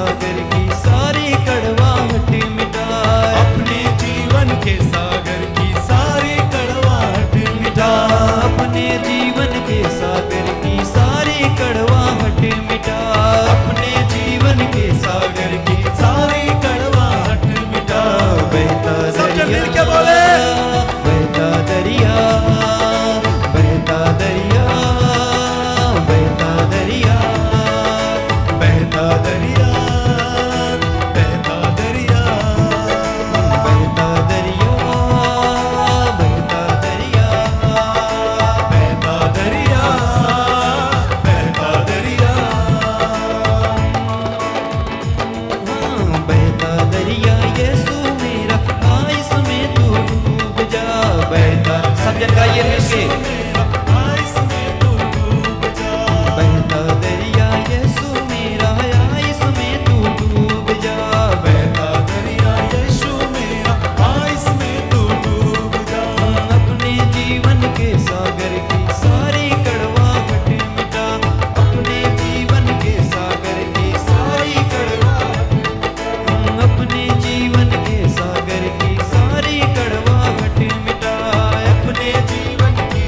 सागर की सारी कड़वाहट मिटा, अपने जीवन के सागर की सारी कड़वाहट मिटा, अपने जीवन के सागर की सारी कड़वाहट मिटा, अपने जीवन के सागर की सारी कड़वाहट मिटा। बहता सब जन दरिया, मिल के बोले, बहता दरिया, बहता दरिया, बहता दरिया, बहता दरिया, बहता दरिया, बहता दरिया, बहता दरिया, बहता दरिया, बहता दरिया, बहता दरिया यीशु मेरा, आ इसमें तू डूब जा। बहता, सब जन गाइए मिलके, मेरा आइस में तू डूब जा। बहता दरिया यीशु मेरा, आ इसमें तू डूब जा। बहता दरिया यीशु मेरा, आइस में तू डूब जा। अपने जीवन के सागर की सारी कड़वाहट मिटा, अपने जीवन के सागर की सारी कड़वाहट, अपने जीवन के सागर की सारी कड़वाहट मिटा, अपने जीवन की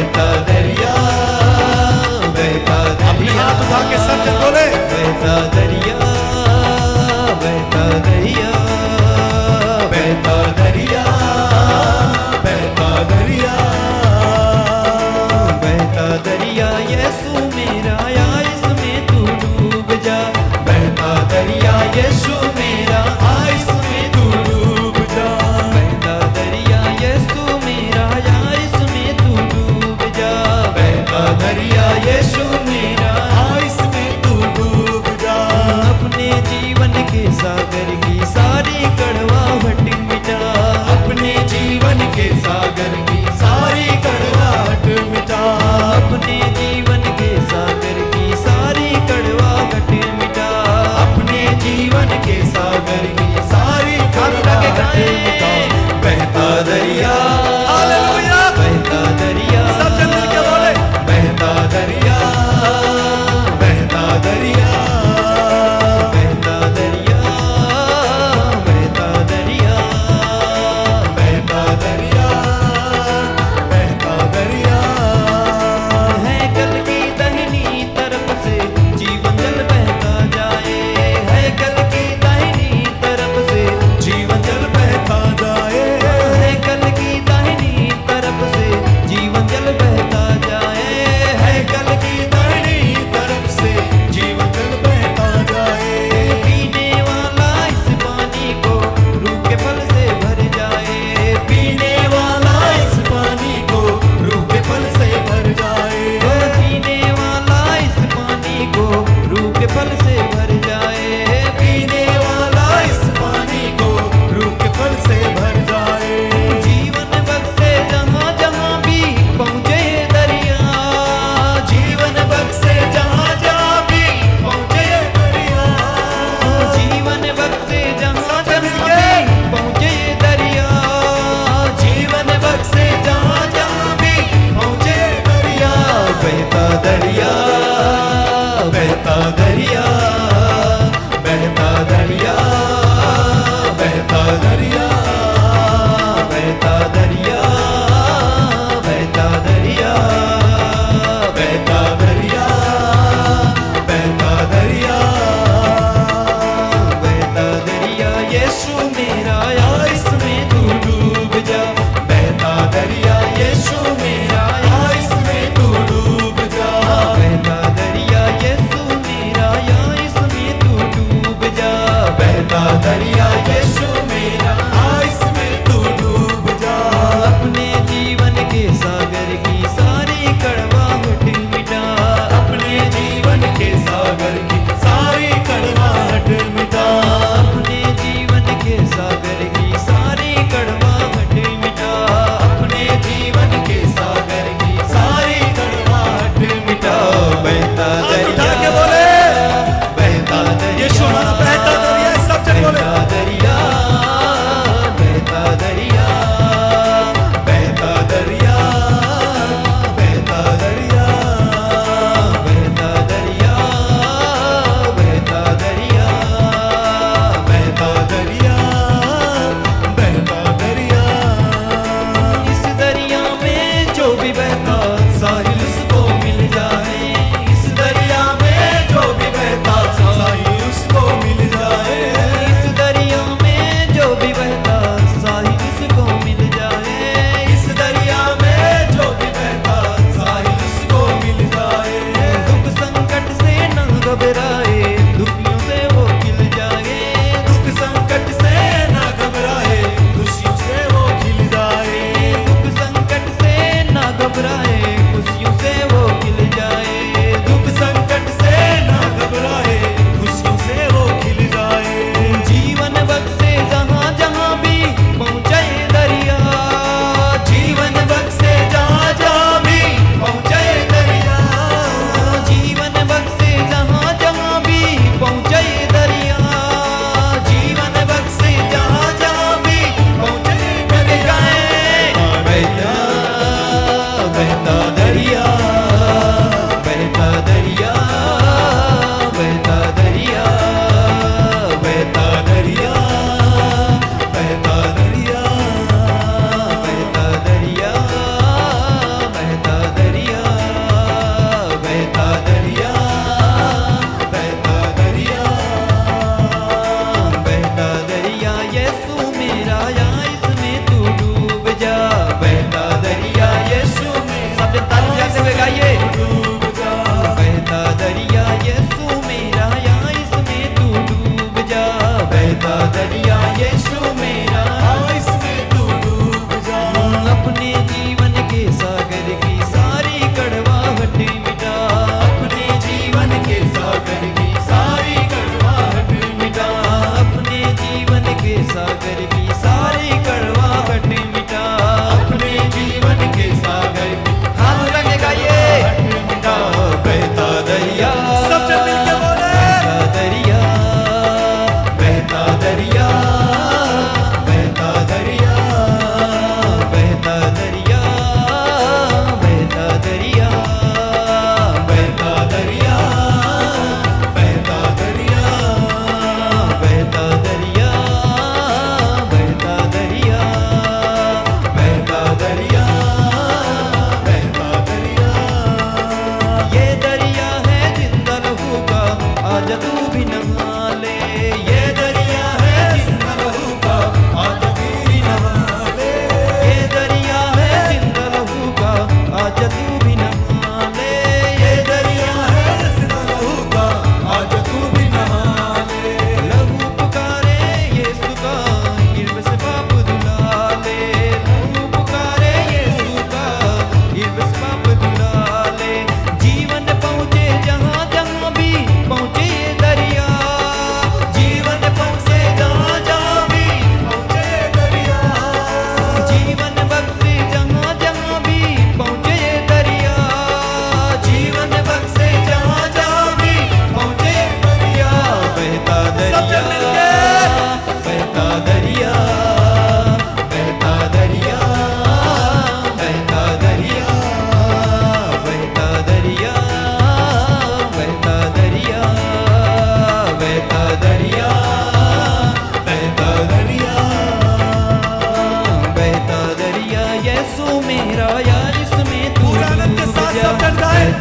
बहता दरिया, बहता अपने दरिया, हाथ उठा के सब जन बोले बहता दरिया, बहता दरिया, बहता दरिया, बहता दरिया, बहता दरिया यीशु मेरा या इसमें तू डूब जा, बहता दरिया यीशु मेरा आ इसमें तू डूब जा, बहता दरिया यीशु मेरा या इसमें तू डूब जा, बहता दरिया यीशु मेरा आ इसमें तू डूब जा, अपने जीवन के सागर की सारी कड़वाहट मिटा, अपने जीवन के सागर की सारी कड़वाहट मिटा, अपने जीवन के सागर की सारी कड़वाहट मिटा, अपने जीवन के सागर की सारी कड़वाहट मिटा, बहता दरिया, हालेलुया, बहता दरिया, सब जन मिल के बोले बहता दरिया, बहता दरिया, बहता दरिया, बहता दरिया, बहता दरिया,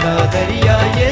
का दरिया ये